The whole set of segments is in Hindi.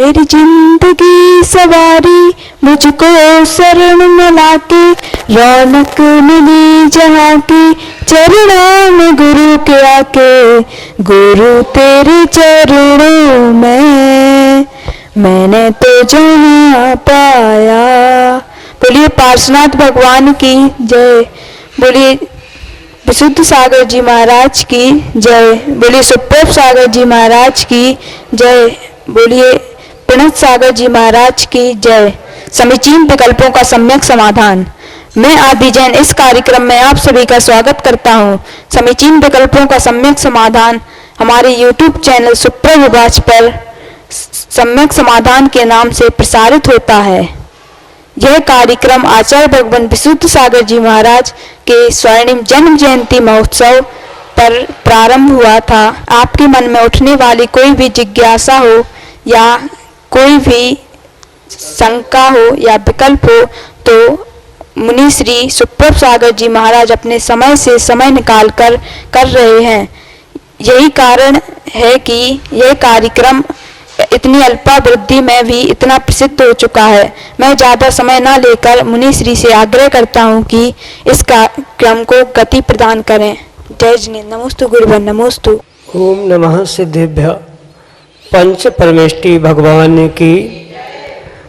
मेरी जिंदगी सवारी मुझको शरण में लाके, रौनक मिली जहाँ की चरणों में गुरु के आके। गुरु तेरे चरणों में मैंने तो जहाँ पाया। बोलिए पार्श्वनाथ भगवान की जय। बोलिए विशुद्ध सागर जी महाराज की जय। बोलिए सुप्रभ सागर जी महाराज की जय। बोलिए प्रणत सागर जी महाराज की जय। समीचीन विकल्पों का सम्यक समाधान। मैं आदि जैन इस कार्यक्रम में आप सभी का स्वागत करता हूं। समीचीन विकल्पों का सम्यक समाधान हमारे YouTube चैनल सुप्रभ विभाज पर सम्यक समाधान के नाम से प्रसारित होता है। यह कार्यक्रम आचार्य भगवान विशुद्ध सागर जी महाराज के स्वर्णिम जन्म जयंती महोत्सव पर प्रारंभ हुआ था। आपके मन में उठने वाली कोई भी जिज्ञासा हो या कोई भी शंका हो या विकल्प हो तो मुनि श्री सुप्रभ सागर जी महाराज अपने समय से समय निकाल कर रहे हैं। यही कारण है कि यह कार्यक्रम इतनी अल्पावधि में भी इतना प्रसिद्ध हो चुका है। मैं ज़्यादा समय न लेकर मुनि श्री से आग्रह करता हूँ कि इस कार्यक्रम को गति प्रदान करें। जय जिने। नमोस्तु गुरुवर नमोस्तु। ओम नमः सिद्धेभ्य। पंच परमेष्टि भगवान की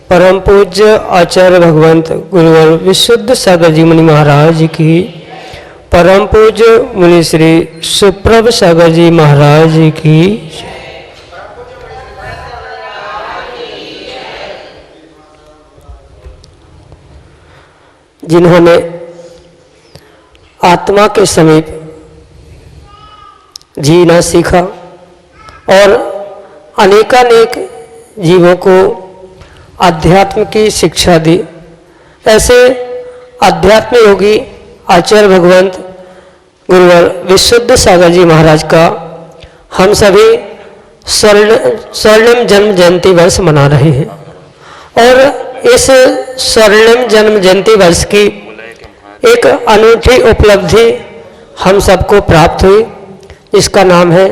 परम पूज्य आचार्य भगवंत गुरुवर विशुद्ध सागर जी मुनि महाराज की, परम पूज्य मुनि श्री सुप्रभ सागर जी महाराज की, जिन्होंने आत्मा के समीप जीना सीखा और अनेकानेक जीवों को अध्यात्म की शिक्षा दी। ऐसे अध्यात्म योगी आचार्य भगवंत गुरुवर विशुद्ध सागर जी महाराज का हम सभी स्वर्णिम जन्म जयंती वर्ष मना रहे हैं और इस स्वर्णिम जन्म जयंती वर्ष की एक अनूठी उपलब्धि हम सबको प्राप्त हुई, जिसका नाम है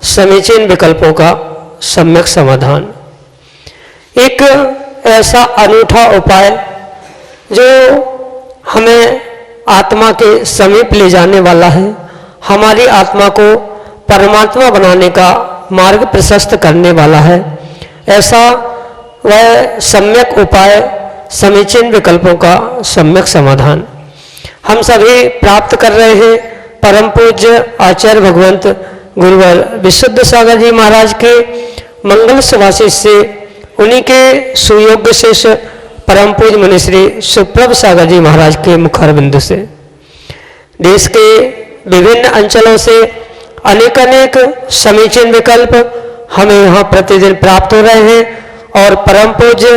समीचीन विकल्पों का सम्यक समाधान। एक ऐसा अनूठा उपाय जो हमें आत्मा के समीप ले जाने वाला है, हमारी आत्मा को परमात्मा बनाने का मार्ग प्रशस्त करने वाला है। ऐसा वह सम्यक उपाय समीचीन विकल्पों का सम्यक समाधान हम सभी प्राप्त कर रहे हैं। परम पूज्य आचार्य भगवंत गुरुवर विशुद्ध सागर जी महाराज के मंगल सुभाषित से, उन्हीं के सुयोग्य शिष्य परम पूज्य मुनि श्री सुप्रभ सागर जी महाराज के मुखारबिंद से देश के विभिन्न अंचलों से अनेक समीचीन विकल्प हमें यहाँ प्रतिदिन प्राप्त हो रहे हैं और परम पूज्य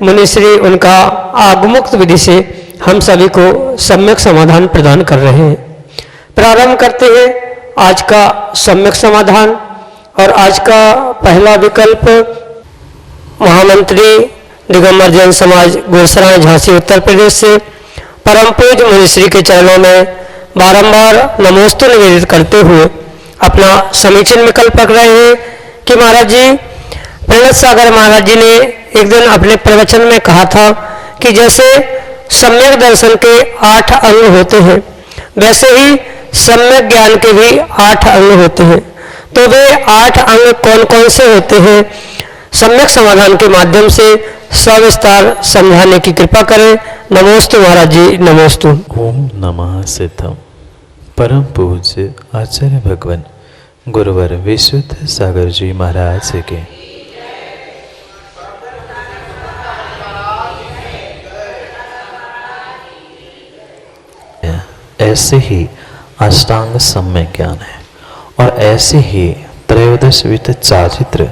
मुनि श्री उनका आगमुक्त विधि से हम सभी को सम्यक समाधान प्रदान कर रहे हैं। प्रारंभ करते हैं आज का सम्यक समाधान। और आज का पहला विकल्प महामंत्री दिगंबर जैन समाज गुरसराय झांसी उत्तर प्रदेश से परम पूज्य मुनि श्री के चरणों में बारंबार नमोस्तु निवेदित करते हुए अपना समीचीन विकल्प रख रहे हैं कि महाराज जी, प्रणत सागर महाराज जी ने एक दिन अपने प्रवचन में कहा था कि जैसे सम्यक दर्शन के 8 अंग होते हैं, वैसे ही सम्यक ज्ञान के भी 8 अंग होते हैं। तो वे 8 अंग कौन कौन से होते हैं, सम्यक समाधान के माध्यम से सविस्तार समझाने की कृपा करें। नमोस्तु महाराज जी, नमोस्तु। ओम नमः सिद्धम। परम पूज्य आचार्य भगवान गुरुवर विशुद्ध सागर जी महाराज के ऐसे ही अष्टांग सम्यक ज्ञान है और ऐसे ही त्रयोदश वित्त चारित्र,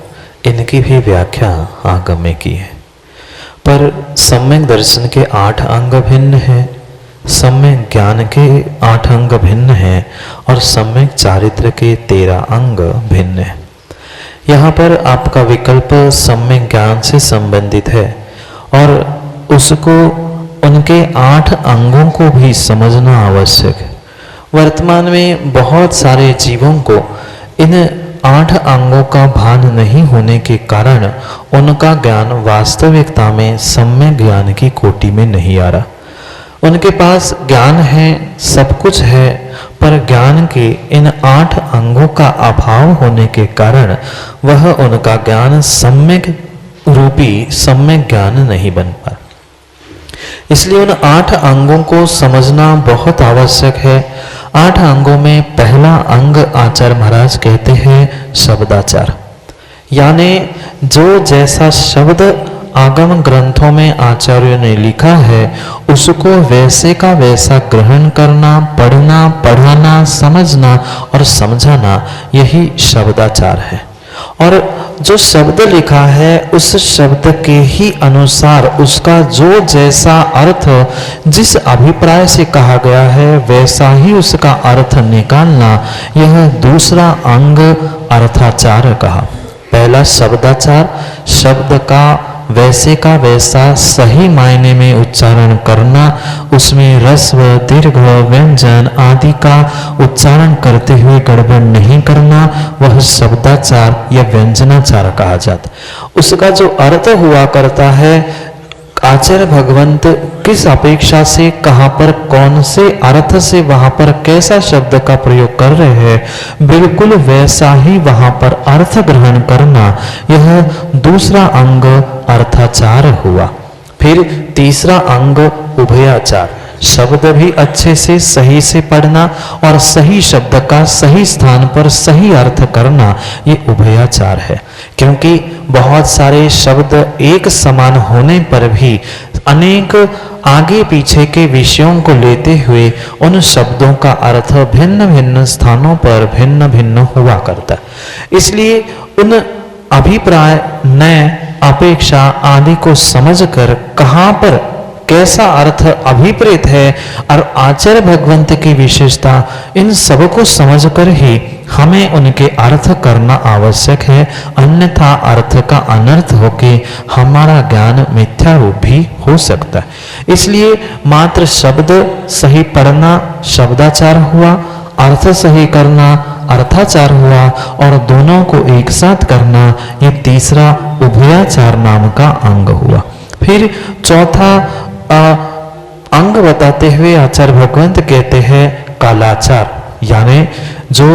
इनकी भी व्याख्या आगम में की है। पर सम्यक दर्शन के 8 अंग भिन्न हैं, सम्यक ज्ञान के 8 अंग भिन्न हैं और सम्यक चारित्र के 13 अंग भिन्न हैं। यहाँ पर आपका विकल्प सम्यक ज्ञान से संबंधित है और उसको उनके 8 अंगों को भी समझना आवश्यक है। वर्तमान में बहुत सारे जीवों को इन 8 अंगों का भान नहीं होने के कारण उनका ज्ञान वास्तविकता में सम्यक ज्ञान की कोटि में नहीं आ रहा। उनके पास ज्ञान है, सब कुछ है, पर ज्ञान के इन 8 अंगों का अभाव होने के कारण वह उनका ज्ञान सम्यक रूपी सम्यक ज्ञान नहीं बन पा। इसलिए उन 8 अंगों को समझना बहुत आवश्यक है। 8 अंगों में पहला अंग आचार्य महाराज कहते हैं शब्दाचार, यानी जो जैसा शब्द आगम ग्रंथों में आचार्यों ने लिखा है उसको वैसे का वैसा ग्रहण करना, पढ़ना, पढ़ाना, समझना और समझाना, यही शब्दाचार है। और जो शब्द लिखा है उस शब्द के ही अनुसार उसका जो जैसा अर्थ जिस अभिप्राय से कहा गया है वैसा ही उसका अर्थ निकालना, यह दूसरा अंग अर्थाचार कहा। पहला शब्दाचार, शब्द का वैसा सही मायने में उच्चारण करना, उसमें रस्व, दीर्घ, व्यंजन आदि का उच्चारण करते हुए गड़बड़ नहीं करना, वह शब्दाचार या व्यंजनाचार कहा जाता। उसका जो अर्थ हुआ करता है, आचार्य भगवंत किस अपेक्षा से कहाँ पर कौन से अर्थ से वहां पर कैसा शब्द का प्रयोग कर रहे हैं, बिल्कुल वैसा ही वहां पर अर्थ ग्रहण करना, यह दूसरा अंग अर्थाचार हुआ। फिर तीसरा अंग उभयाचार, शब्द भी अच्छे से सही से पढ़ना और सही शब्द का सही स्थान पर सही अर्थ करना, ये उभयाचार है। क्योंकि बहुत सारे शब्द एक समान होने पर भी अनेक आगे पीछे के विषयों को लेते हुए उन शब्दों का अर्थ भिन्न भिन्न स्थानों पर भिन्न भिन्न हुआ करता। इसलिए उन अभिप्राय, नय, अपेक्षा आदि को समझकर कहाँ पर कैसा अर्थ अभिप्रेत है और आचार्य भगवंत की विशेषता, इन सब को समझकर ही हमें उनके अर्थ करना आवश्यक है। अन्यथा अर्थ का अनर्थ होके हमारा ज्ञान मिथ्या रूप भी हो सकता है। इसलिए मात्र शब्द सही पढ़ना शब्दाचार हुआ, अर्थ सही करना अर्थाचार हुआ और दोनों को एक साथ करना, ये तीसरा उभयाचार नाम का अंग हुआ। फिर चौथा अंग बताते हुए आचार्य भगवंत कहते हैं कालाचार, यानी जो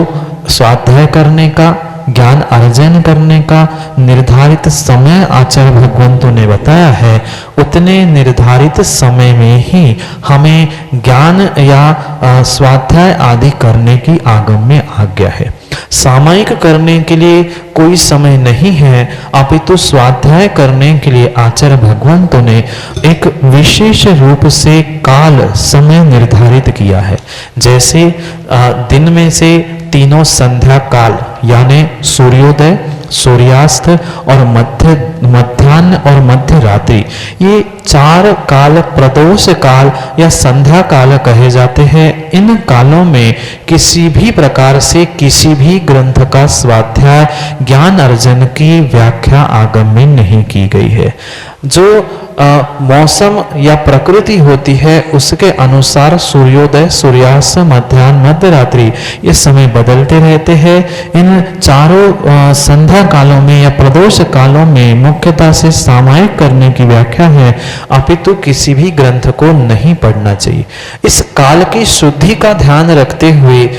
स्वाध्याय करने का, ज्ञान अर्जन करने का निर्धारित समय आचार्य भगवंतों ने बताया है, उतने निर्धारित समय में ही हमें ज्ञान या स्वाध्याय आदि करने की आगम में आज्ञा है। सामयिक करने के लिए कोई समय नहीं है, अपितु स्वाध्याय करने के लिए आचार्य भगवंतों ने एक विशेष रूप से काल समय निर्धारित किया है। जैसे दिन में से तीनों संध्या काल, यानी सूर्योदय, सूर्यास्त और मध्याह्न और मध्य रात्रि, ये 4 काल प्रदोष काल या संध्या काल कहे जाते हैं। इन कालों में किसी भी प्रकार से किसी भी ग्रंथ का स्वाध्याय, ज्ञान अर्जन की व्याख्या आगम में नहीं की गई है। जो मौसम या प्रकृति होती है उसके अनुसार सूर्योदय, सूर्यास्त, मध्याह्न, मध्य रात्रि ये समय बदलते रहते हैं। इन चारों संध्या कालों में या प्रदोष कालों में मुख्यतः से सामायिक करने की व्याख्या है, अपितु किसी भी ग्रंथ को नहीं पढ़ना चाहिए। इस काल की शुद्धि का ध्यान रखते हुए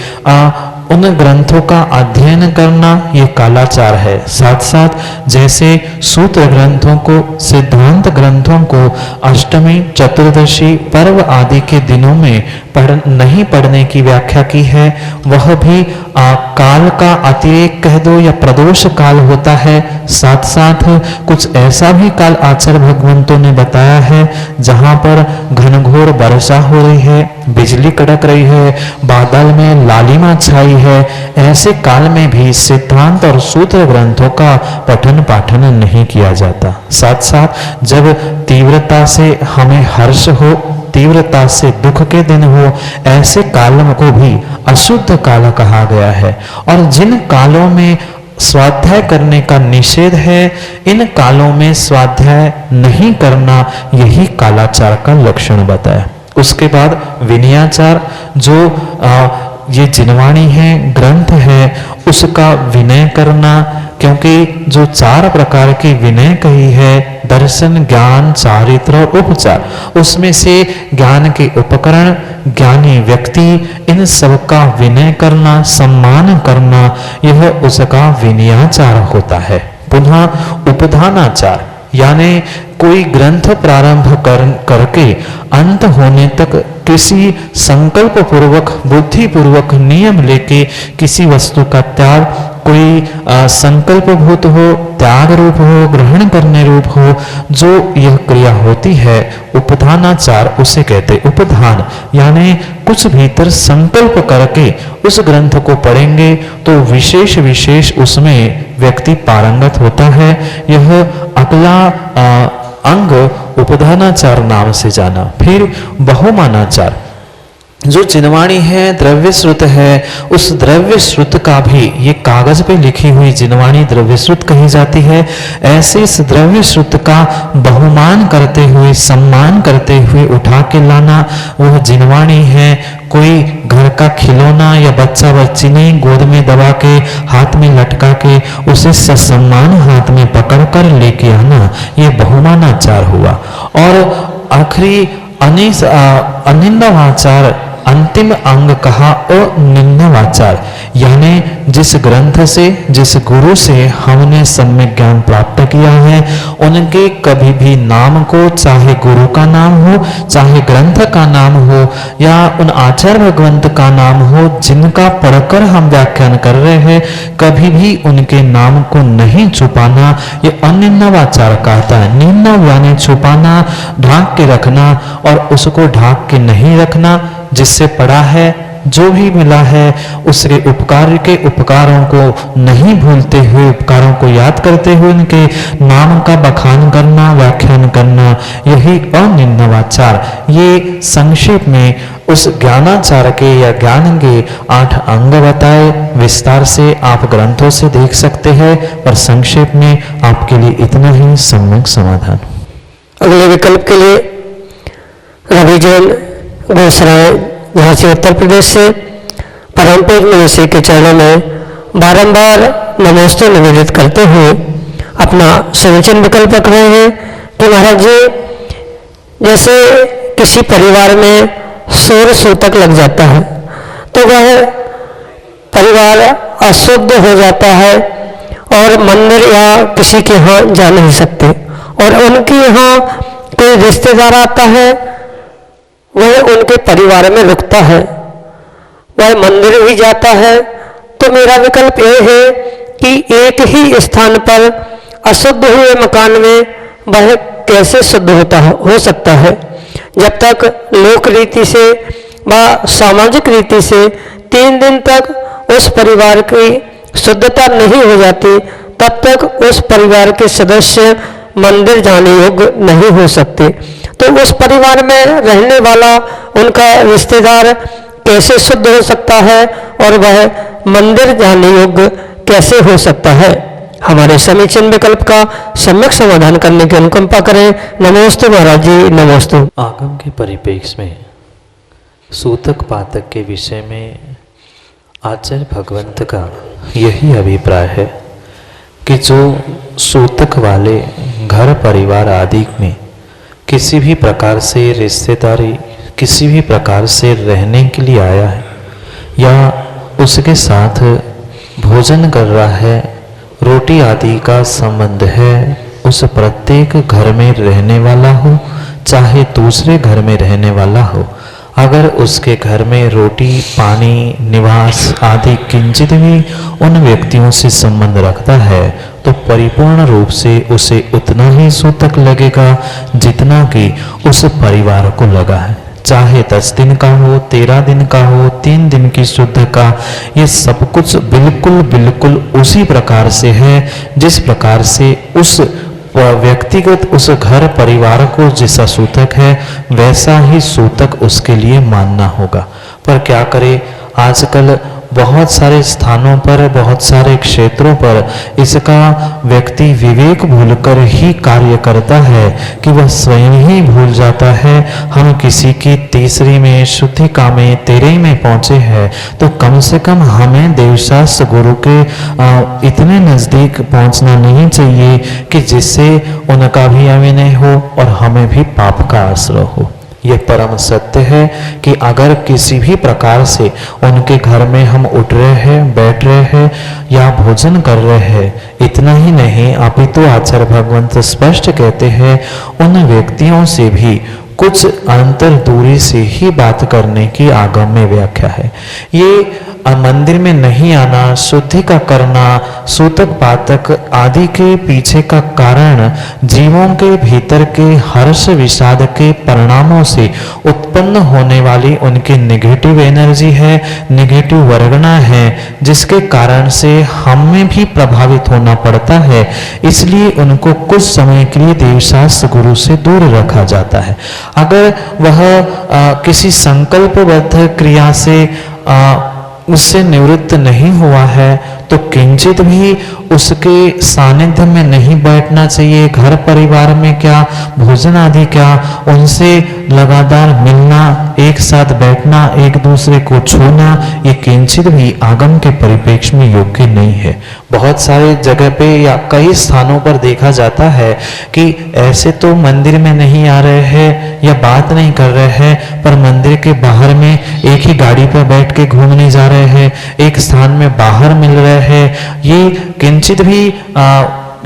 उन ग्रंथों का अध्ययन करना ये कालाचार है। साथ साथ जैसे सूत्र ग्रंथों को, सिद्धांत ग्रंथों को अष्टमी, चतुर्दशी, पर्व आदि के दिनों में नहीं पढ़ने की व्याख्या की है, वह भी काल का अतिरेक कह दो या प्रदोष काल होता है। साथ साथ कुछ ऐसा भी काल आचार्य भगवंतों ने बताया है जहां पर घनघोर वर्षा हो रही है, बिजली कड़क रही है, बादल में लालिमा छाई है, ऐसे काल में भी सिद्धांत और सूत्र ग्रंथों का पठन पाठन नहीं किया जाता। साथ साथ जब तीव्रता से हमें हर्ष हो, तीव्रता से दुख के दिन हो, ऐसे कालों को भी अशुद्ध काल कहा गया है। और जिन कालों में स्वाध्याय करने का निषेध है, इन कालों में स्वाध्याय नहीं करना, यही कालाचार का लक्षण बताया। उसके बाद विनयाचार, जो ये जिनवाणी है, ग्रंथ है, उसका विनय करना, क्योंकि जो 4 प्रकार की विनय कही है, दर्शन, ज्ञान, चारित्र और उपचार, उसमें से ज्ञान के उपकरण, ज्ञानी व्यक्ति, इन सब का विनय करना, सम्मान करना, यह उसका विनयाचार होता है। पुनः उपधानाचार, यानी कोई ग्रंथ प्रारंभ करके अंत होने तक किसी संकल्प पूर्वक, बुद्धि पूर्वक नियम लेके किसी वस्तु का त्याग, कोई संकल्प भूत हो, त्याग रूप हो, ग्रहण करने रूप हो, जो यह क्रिया होती है, उपधानाचार उसे कहते। उपधान यानी कुछ भीतर संकल्प करके उस ग्रंथ को पढ़ेंगे तो विशेष विशेष उसमें व्यक्ति पारंगत होता है। यह अगला अंग उपधानाचार नाम से जाना। फिर बहुमानाचार, जो जिनवाणी है, द्रव्य श्रुत है, उस द्रव्य श्रुत का भी, ये कागज पे लिखी हुई जिनवाणी द्रव्य श्रुत कही जाती है। ऐसे इस द्रव्य श्रुत का बहुमान करते हुए, सम्मान करते हुए उठा के लाना, वह जिनवाणी है। कोई घर का खिलौना या बच्चा बच्ची नहीं, गोद में दबा के, हाथ में लटका के, उसे ससम्मान हाथ में पकड़ कर लेके आना, ये बहुमानाचार हुआ। और आखिरी अनिंदवाचार, अंतिम अंग कहा अनिंदवाचार, यानी जिस ग्रंथ से, जिस गुरु से हमने सम्यक ज्ञान प्राप्त किया है, उनके कभी भी नाम को, चाहे गुरु का नाम हो, चाहे ग्रंथ का नाम हो, या उन आचार्य भगवंत का नाम हो जिनका पढ़कर हम व्याख्यान कर रहे हैं, कभी भी उनके नाम को नहीं छुपाना, ये अनिंदवाचार कहता है। निंदा यानी छुपाना, ढांक के रखना, और उसको ढांक के नहीं रखना। जिससे पढ़ा है, जो भी मिला है, उसके उपकार के उपकारों को नहीं भूलते हुए, उपकारों को याद करते हुए उनके नाम का बखान करना, व्याख्यान करना, यही अनिंदवाचार। ये संक्षेप में उस ज्ञानाचार के या ज्ञान के 8 अंग बताए। विस्तार से आप ग्रंथों से देख सकते हैं, पर संक्षेप में आपके लिए इतना ही सम्यक समाधान। अगले विकल्प के लिए रविजन घोषराय, यहाँ से उत्तर प्रदेश से, परमपूज्य महर्षि के चरणों में बारंबार नमोस्तु निवेदित करते हुए अपना समीचीन विकल्प रख रहे हैं कि महाराज जी, जैसे किसी परिवार में शोर सूतक लग जाता है तो वह परिवार अशुद्ध हो जाता है और मंदिर या किसी के यहाँ जा नहीं सकते, और उनके यहाँ कोई रिश्तेदार आता है, वह उनके परिवार में रुकता है, वह मंदिर भी जाता है। तो मेरा विकल्प यह है कि एक ही स्थान पर अशुद्ध हुए मकान में वह कैसे शुद्ध हो सकता है। जब तक लोक रीति से व सामाजिक रीति से 3 दिन तक उस परिवार की शुद्धता नहीं हो जाती, तब तक उस परिवार के सदस्य मंदिर जाने योग्य नहीं हो सकते। तो उस परिवार में रहने वाला उनका रिश्तेदार कैसे शुद्ध हो सकता है और वह मंदिर जाने योग्य कैसे हो सकता है। हमारे समीचीन विकल्प का सम्यक समाधान करने की अनुकंपा करें। नमोस्तु महाराज जी, नमोस्तु। आगम के परिप्रेक्ष्य में सूतक पातक के विषय में आचार्य भगवंत का यही अभिप्राय है कि जो सूतक वाले घर परिवार आदि में किसी भी प्रकार से रिश्तेदारी, किसी भी प्रकार से रहने के लिए आया है या उसके साथ भोजन कर रहा है, रोटी आदि का संबंध है, उस प्रत्येक घर में रहने वाला हो चाहे दूसरे घर में रहने वाला हो, अगर उसके घर में रोटी, पानी, निवास आदि किंचित भी उन व्यक्तियों से संबंध रखता है तो परिपूर्ण रूप से उसे उतना ही सूतक लगेगा जितना कि उस परिवार को लगा है। चाहे 10 दिन का हो, 13 दिन का हो, 3 दिन की शुद्ध का, ये सब कुछ बिल्कुल बिल्कुल उसी प्रकार से है जिस प्रकार से उस व्यक्तिगत उस घर परिवार को जैसा सूतक है वैसा ही सूतक उसके लिए मानना होगा। पर क्या करे, आजकल बहुत सारे स्थानों पर, बहुत सारे क्षेत्रों पर इसका व्यक्ति विवेक भूलकर ही कार्य करता है कि वह स्वयं ही भूल जाता है। हम किसी की तीसरी में, शुद्धिका में, तेरहवीं में पहुंचे हैं तो कम से कम हमें देवशास्त्र गुरु के इतने नजदीक पहुंचना नहीं चाहिए कि जिससे उनका भी अभिनय हो और हमें भी पाप का आश्रय हो। ये परम सत्य है कि अगर किसी भी प्रकार से उनके घर में हम उठ रहे हैं, बैठ रहे हैं या भोजन कर रहे हैं, इतना ही नहीं अपितु आचार्य भगवंत स्पष्ट कहते हैं उन व्यक्तियों से भी कुछ अंतर दूरी से ही बात करने की आगम्य व्याख्या है। ये मंदिर में नहीं आना, शुद्धि का करना, सूतक पातक आदि के पीछे का कारण जीवों के भीतर के हर्ष विषाद के परिणामों से उत्पन्न होने वाली उनकी नेगेटिव एनर्जी है, नेगेटिव वर्गना है, जिसके कारण से हमें भी प्रभावित होना पड़ता है। इसलिए उनको कुछ समय के लिए देवशास्त्र गुरु से दूर रखा जाता है। अगर वह किसी संकल्पबद्ध क्रिया से उससे निवृत्त नहीं हुआ है तो किंचित भी उसके सानिध्य में नहीं बैठना चाहिए। घर परिवार में क्या, भोजन आदि क्या, उनसे लगातार मिलना, एक साथ बैठना, एक दूसरे को छूना, ये किंचित भी आगम के परिप्रेक्ष्य में योग्य नहीं है। बहुत सारे जगह पे या कई स्थानों पर देखा जाता है कि ऐसे तो मंदिर में नहीं आ रहे हैं या बात नहीं कर रहे हैं, पर मंदिर के बाहर में एक ही गाड़ी पर बैठ के घूमने जा रहे हैं, एक स्थान में बाहर मिल रहे हैं। ये किंचित भी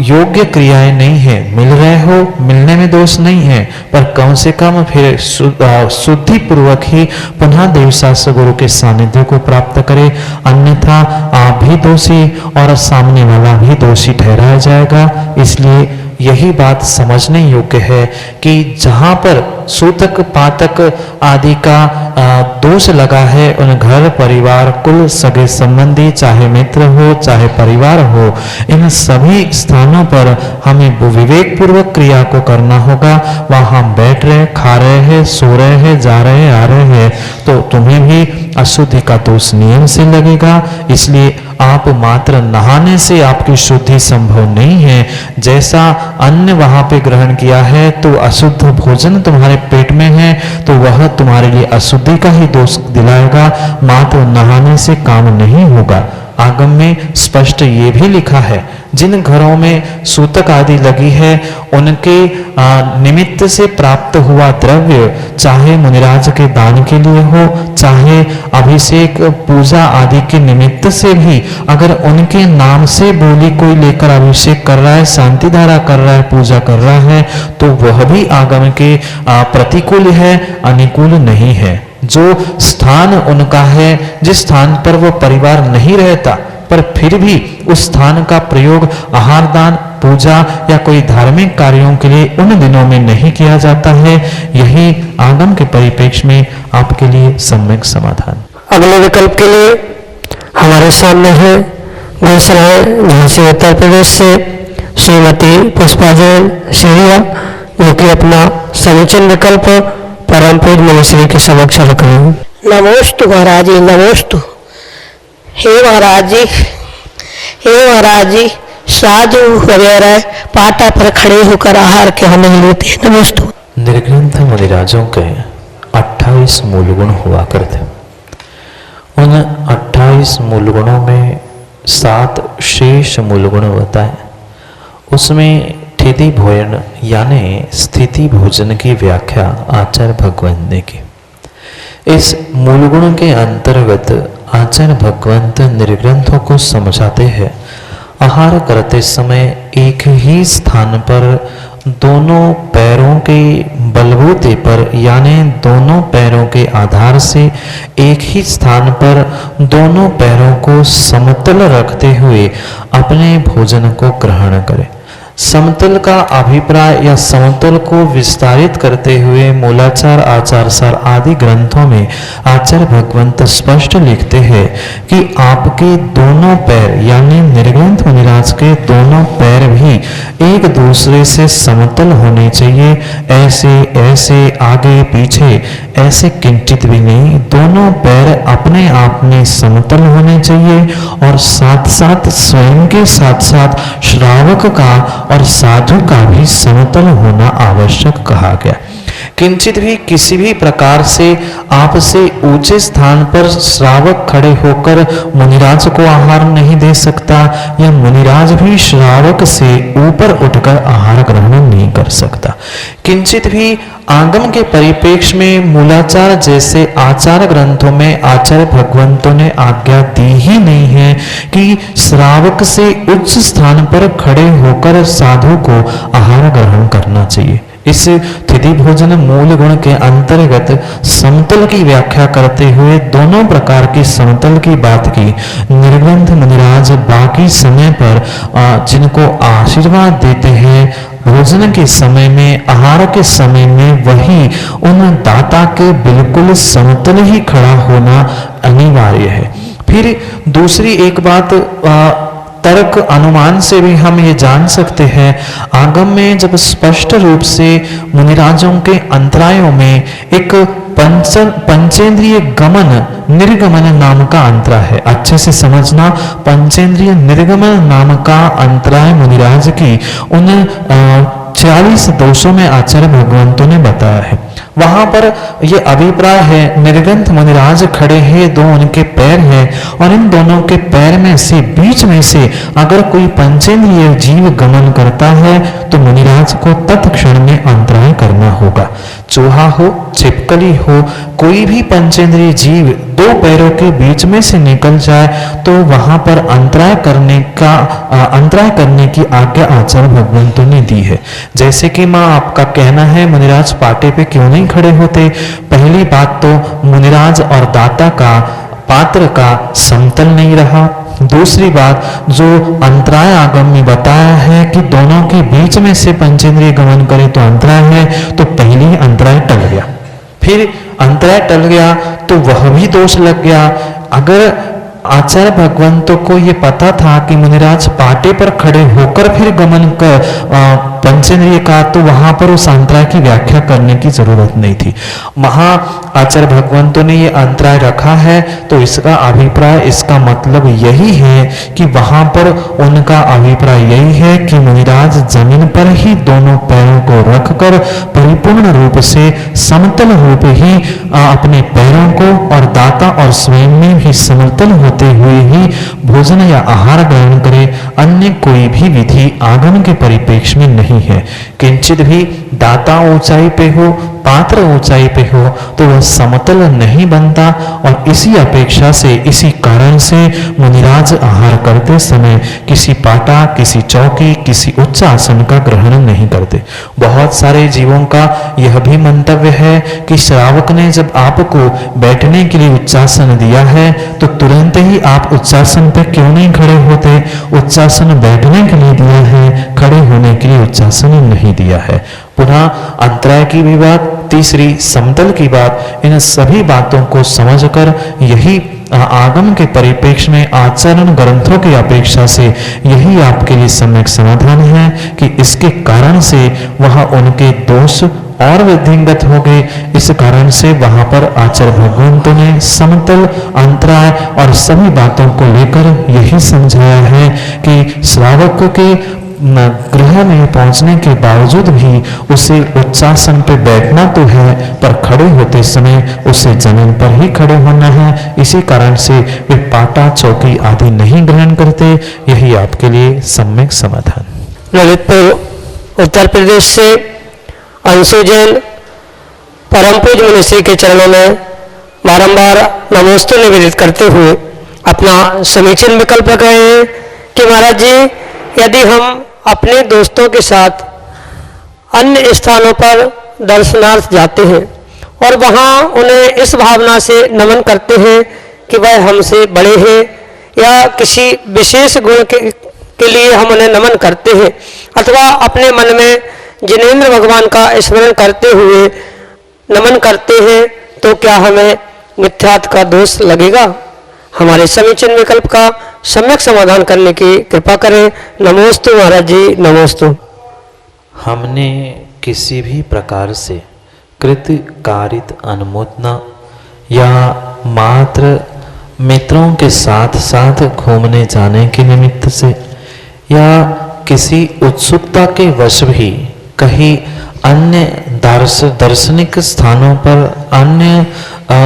योग्य क्रियाएं नहीं है। मिल रहे हो, मिलने में दोष नहीं है, पर कम से कम फिर शुद्धि पूर्वक ही पुनः देवशास्त्र गुरु के सानिध्य को प्राप्त करे, अन्यथा आप भी दोषी और सामने वाला भी दोषी ठहराया जाएगा। इसलिए यही बात समझने योग्य है कि जहां पर सूतक पातक आदि का दोष लगा है, उन घर परिवार कुल सगे संबंधी, चाहे मित्र हो चाहे परिवार हो, इन सभी स्थानों पर हमें विवेक पूर्वक क्रिया को करना होगा। वहां हम बैठ रहे, खा रहे हैं, सो रहे हैं, जा रहे हैं, आ रहे हैं, तो तुम्हें भी अशुद्धि का दोष नियम से लगेगा। इसलिए आप मात्र नहाने से आपकी शुद्धि संभव नहीं है। जैसा अन्न वहां पे ग्रहण किया है तो अशुद्ध भोजन तुम्हारे पेट में है तो वह तुम्हारे लिए अशुद्धि का ही दोष दिलाएगा, मात्र नहाने से काम नहीं होगा। आगम में स्पष्ट ये भी लिखा है, जिन घरों में सूतक आदि लगी है उनके निमित्त से प्राप्त हुआ द्रव्य, चाहे मुनिराज के दान के लिए हो, चाहे अभिषेक पूजा आदि के निमित्त से भी, अगर उनके नाम से बोली कोई लेकर अभिषेक कर रहा है, शांति धारा कर रहा है, पूजा कर रहा है, तो वह भी आगम के प्रतिकूल है, अनुकूल नहीं है। जो स्थान उनका है, जिस स्थान पर वो परिवार नहीं रहता, पर फिर भी उस स्थान का प्रयोग आहार दान, पूजा या कोई धार्मिक कार्यों के लिए उन दिनों में नहीं किया जाता है, यही आगम के परिप्रेक्ष्य में आपके लिए सम्यक समाधान। अगले विकल्प के लिए हमारे सामने है घोषणाएं झांसी उत्तर प्रदेश से श्रीमती पुष्पा जैन शेरिया, जो कि अपना समुचित विकल्प परम पूज्य मनुश्री के समक्ष रख रहे हैं। नमोस्तु महाराज जी, नमोस्तु। हे महाराज जी, हे महाराज जी, साधु वगैरह पाटा पर खड़े होकर आहार क्यों नहीं लेते? नमोस्तु। निर्ग्रंथ मुनिराजों के 28 मूल गुण हुआ करते। उन 28 मूल गुणों में 7 शेष मूल गुण बताए। उसमें स्थिति भोजन यानी स्थिति भोजन की व्याख्या आचार्य भगवंत ने की। इस मूल गुण के अंतर्गत आचार्य भगवंत निर्ग्रंथों को समझाते हैं। आहार करते समय एक ही स्थान पर दोनों पैरों के बलबूते पर यानी दोनों पैरों के आधार से एक ही स्थान पर दोनों पैरों को समतल रखते हुए अपने भोजन को ग्रहण करें। समतल का अभिप्राय या समतल को विस्तारित करते हुए मूलाचार, आचारसार आदि ग्रंथों में आचार्य भगवंत स्पष्ट लिखते हैं कि आपके दोनों पैर यानी निर्ग्रंथ मुनिराज के दोनों पैर भी एक दूसरे से समतल होने चाहिए। ऐसे ऐसे आगे पीछे ऐसे किंचित भी नहीं, दोनों पैर अपने आप में समतल होने चाहिए और साथ साथ स्वयं के साथ साथ श्रावक का और साधु का भी समतल होना आवश्यक कहा गया। किंचित भी किसी भी प्रकार से आपसे ऊंचे स्थान पर श्रावक खड़े होकर मुनिराज को आहार नहीं दे सकता या मुनिराज भी श्रावक से ऊपर उठकर आहार ग्रहण नहीं कर सकता। किंचित भी आगम के परिप्रेक्ष्य में मूलाचार जैसे आचार ग्रंथों में आचार्य भगवंतों ने आज्ञा दी ही नहीं है कि श्रावक से उच्च स्थान पर खड़े होकर साधु को आहार ग्रहण करना चाहिए। इस तिथि भोजन मूल गुण के अंतर्गत समतल की व्याख्या करते हुए दोनों प्रकार की समतल की बात की। निर्ग्रंथ मुनिराज बाकी समय पर जिनको आशीर्वाद देते हैं भोजन के समय में, आहार के समय में, वही उन दाता के बिल्कुल समतल ही खड़ा होना अनिवार्य है। फिर दूसरी एक बात तर्क अनुमान से भी हम ये जान सकते हैं, आगम में जब स्पष्ट रूप से मुनिराजों के अंतरायों में एक पंचेंद्रिय गमन निर्गमन नाम का अंतराय है। अच्छे से समझना, पंचेंद्रिय निर्गमन नाम का अंतराय मुनिराज की उन 46 दोषों में आचार्य भगवंतों ने बताया है। वहां पर यह अभिप्राय है, निर्ग्रंथ मुनिराज खड़े हैं, दो उनके पैर हैं और इन दोनों के पैर में से बीच में से अगर कोई पंचेंद्रिय जीव गमन करता है तो मुनिराज को तत्क्षण में अंतराय करना होगा। चूहा हो, छिपकली हो, कोई भी पंचेंद्रिय जीव दो पैरों के बीच में से निकल जाए तो वहां पर अंतराय करने की आज्ञा आचार्य भगवंतों ने दी है। जैसे कि माँ आपका कहना है मुनिराज पाटे पे क्यों नहीं खड़े होते? पहली बात तो मुनिराज और दाता का पात्र का समतल नहीं रहा। दूसरी बात, जो अंतराय आगम में बताया है कि दोनों के बीच में से पंचेंद्रिय गमन करे तो अंतराय है, तो पहले ही अंतराय टल गया। फिर अंतराय टल गया तो वह भी दोष लग गया। अगर आचार्य भगवंतों को ये पता था कि मुनिराज पाटे पर खड़े होकर फिर गमन कर पंचेंद्रिय का, तो वहां पर उस अंतराय की व्याख्या करने की जरूरत नहीं थी। महा आचार्य भगवंतों ने ये अंतराय रखा है तो इसका अभिप्राय, इसका मतलब यही है कि वहां पर उनका अभिप्राय यही है कि मुनिराज जमीन पर ही दोनों पैरों को रखकर परिपूर्ण रूप से समतल रूप ही अपने पैरों को और दाता और स्वयं में भी समतल होते हुए ही भोजन या आहार ग्रहण करे। अन्य कोई भी विधि आगम के परिप्रेक्ष्य में नहीं है। किंचित भी दाता ऊंचाई पे हो, पात्र ऊंचाई पे हो तो वह समतल नहीं बनता और इसी अपेक्षा से, इसी कारण से मुनिराज आहार करते समय किसी पाटा, किसी चौकी, किसी उच्च आसन का ग्रहण नहीं करते। बहुत सारे जीवों का यह भी मंतव्य है कि श्रावक ने जब आपको बैठने के लिए उच्चासन दिया है तो तुरंत ही आप उच्चासन पे क्यों नहीं खड़े होते? उच्चासन बैठने के लिए दिया है, खड़े होने के लिए उच्चासन नहीं दिया है। पुनः अंतराय की भी बात, तीसरी समतल की बात, इन सभी बातों को समझकर यही आगम के परिप्रेक्ष्य में आचरण ग्रंथों की अपेक्षा से यही आपके लिए सम्यक समाधान है कि इसके कारण से वह उनके दोष और वृद्धिंगत हो गए। इस कारण से वहां पर आचार्य भगवंतों ने समतल, अंतराय और सभी बातों को लेकर यही समझाया है कि श्रावक के गृह में पहुंचने के बावजूद भी उसे उच्चासन पे बैठना तो है, पर खड़े होते समय उसे जमीन पर ही खड़े होना है। इसी कारण से वे पाटा, चौकी आदि नहीं ग्रहण करते। यही आपके लिए सम्यक समाधान। ललितपुर उत्तर प्रदेश से अंशु जैन परम पूज्य मुनिश्री के चरणों में बारंबार नमोस्तु निवेदित करते हुए अपना समीचीन विकल्प रखे हैं कि महाराज जी, यदि हम अपने दोस्तों के साथ अन्य स्थानों पर दर्शनार्थ जाते हैं और वहाँ उन्हें इस भावना से नमन करते हैं कि वह हमसे बड़े हैं या किसी विशेष गुण के लिए हम उन्हें नमन करते हैं अथवा अपने मन में जिनेंद्र भगवान का स्मरण करते हुए नमन करते हैं तो क्या हमें मिथ्यात्व का दोष लगेगा? हमारे समीचीन विकल्प का सम्यक समाधान करने की कृपा करें। नमोस्तु महाराज जी, नमोस्तु। हमने किसी भी प्रकार से कृत कारित अनुमोदना या मात्र मित्रों के साथ साथ घूमने जाने के निमित्त से या किसी उत्सुकता के वश भी कहीं अन्य दार्शनिक स्थानों पर, अन्य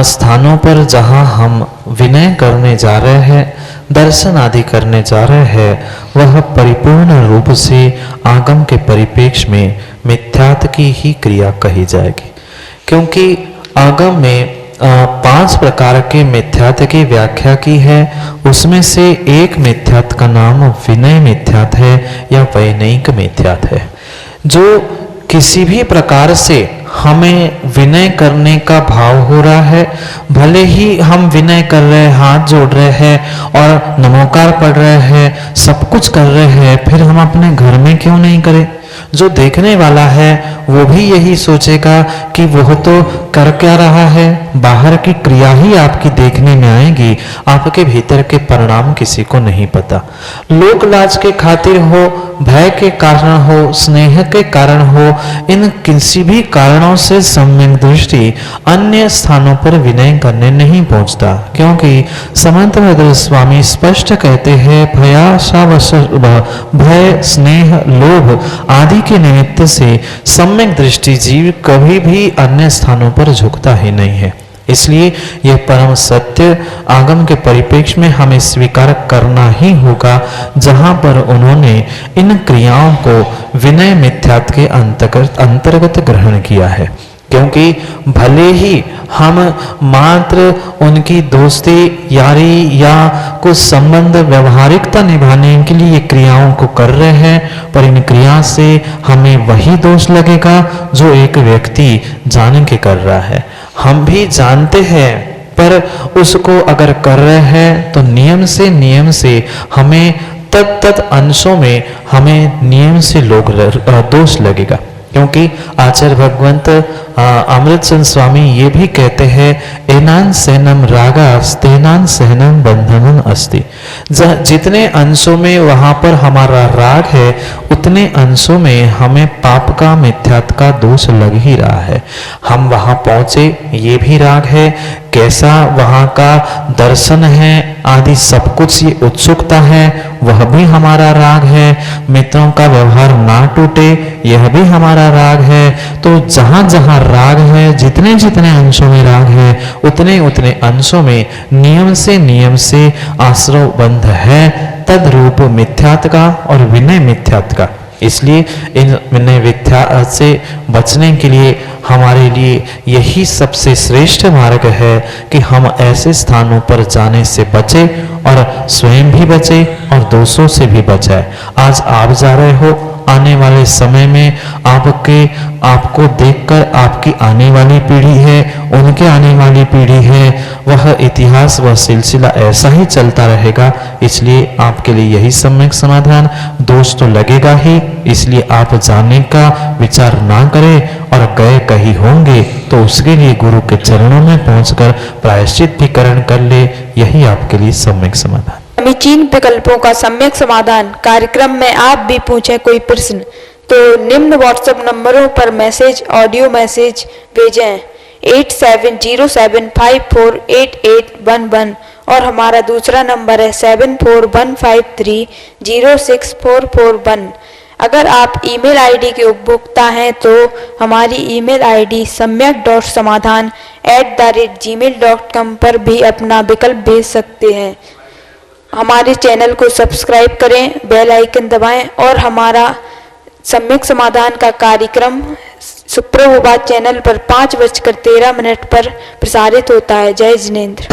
स्थानों पर जहाँ हम विनय करने जा रहे हैं, दर्शन आदि करने जा रहे हैं, वह परिपूर्ण रूप से आगम के परिप्रेक्ष्य में मिथ्यात्व की ही क्रिया कही जाएगी। क्योंकि आगम में 5 प्रकार के मिथ्यात्व की व्याख्या की है। उसमें से एक मिथ्यात्व का नाम विनय मिथ्यात्व है या वैनयिक मिथ्यात्व है, जो किसी भी प्रकार से हमें विनय करने का भाव हो रहा है, भले ही हम विनय कर रहे हैं, हाथ जोड़ रहे हैं और नमोकार पढ़ रहे हैं, सब कुछ कर रहे हैं, फिर हम अपने घर में क्यों नहीं करें? जो देखने वाला है वो भी यही सोचेगा कि वह तो कर क्या रहा है, बाहर की क्रिया ही आपकी देखने में आएगी, आपके भीतर के परिणाम किसी को नहीं पता। लोक लाज के खातिर हो, भय के कारण हो, स्नेह के कारण हो, इन किसी भी कारणों से सम्यक दृष्टि अन्य स्थानों पर विनय करने नहीं पहुंचता। क्योंकि समंत भद्र स्वामी स्पष्ट कहते हैं, भयाशावश भय, स्नेह, लोभ आदि के निमित्त से सम्यक दृष्टि जीव कभी भी अन्य स्थानों पर झुकता ही नहीं है। इसलिए यह परम सत्य आगम के परिप्रेक्ष्य में हमें स्वीकार करना ही होगा, जहां पर उन्होंने इन क्रियाओं को विनय मिथ्यात्व के अंतर्गत ग्रहण किया है। क्योंकि भले ही हम मात्र उनकी दोस्ती, यारी या कुछ संबंध, व्यवहारिकता निभाने के लिए क्रियाओं को कर रहे हैं, पर इन क्रिया से हमें वही दोष लगेगा जो एक व्यक्ति जान के कर रहा है। हम भी जानते हैं, पर उसको अगर कर रहे हैं तो नियम से हमें तत्त अंशों में हमें नियम से दोष लगेगा। क्योंकि आचार्य भगवंत अमृतचंद स्वामी ये भी कहते हैं, एनान सेनम रागा तेनान सहनम बंधनम अस्ति। जितने अंशों में वहां पर हमारा राग है, उतने अंशों में हमें पाप का, मिथ्यात्व का दोष लग ही रहा है। हम वहां पहुंचे, ये भी राग है, कैसा वहां का दर्शन है आदि सब कुछ, ये उत्सुकता है, वह भी हमारा राग है। मित्रों का व्यवहार ना टूटे, यह भी हमारा राग है। तो जहां जहां राग है, जितने जितने अंशों में राग है, उतने उतने अंशों में नियम से आश्रव बंध है, तद रूप मिथ्यात्व का और विनय मिथ्यात्व का। इसलिए इन विनय मिथ्या से बचने के लिए हमारे लिए यही सबसे श्रेष्ठ मार्ग है कि हम ऐसे स्थानों पर जाने से बचे और स्वयं भी बचे और दूसरों से भी बचाए। आज आप जा रहे हो, आने वाले समय में आपको देखकर आपकी आने वाली पीढ़ी है, उनके आने वाली पीढ़ी है, वह इतिहास, वह सिलसिला ऐसा ही चलता रहेगा। इसलिए आपके लिए यही सम्यक समाधान, दोष तो लगेगा ही, इसलिए आप जाने का विचार ना करें और गए कहीं होंगे तो उसके लिए गुरु के चरणों में पहुंचकर प्रायश्चित भी कर ले, यही आपके लिए सम्यक समाधान। समीचीन विकल्पों का सम्यक समाधान कार्यक्रम में आप भी पूछें कोई प्रश्न तो निम्न व्हाट्सएप नंबरों पर मैसेज, ऑडियो मैसेज भेजें 8707548811 और हमारा दूसरा नंबर है 7415306441। अगर आप ईमेल आईडी के उपभोक्ता हैं तो हमारी ईमेल आईडी samyak.samadhan@gmail.com पर भी अपना विकल्प भेज सकते हैं। हमारे चैनल को सब्सक्राइब करें, बेल आइकन दबाएं और हमारा सम्यक समाधान का कार्यक्रम सुप्रभात चैनल पर 5:13 पर प्रसारित होता है। जय जिनेंद्र।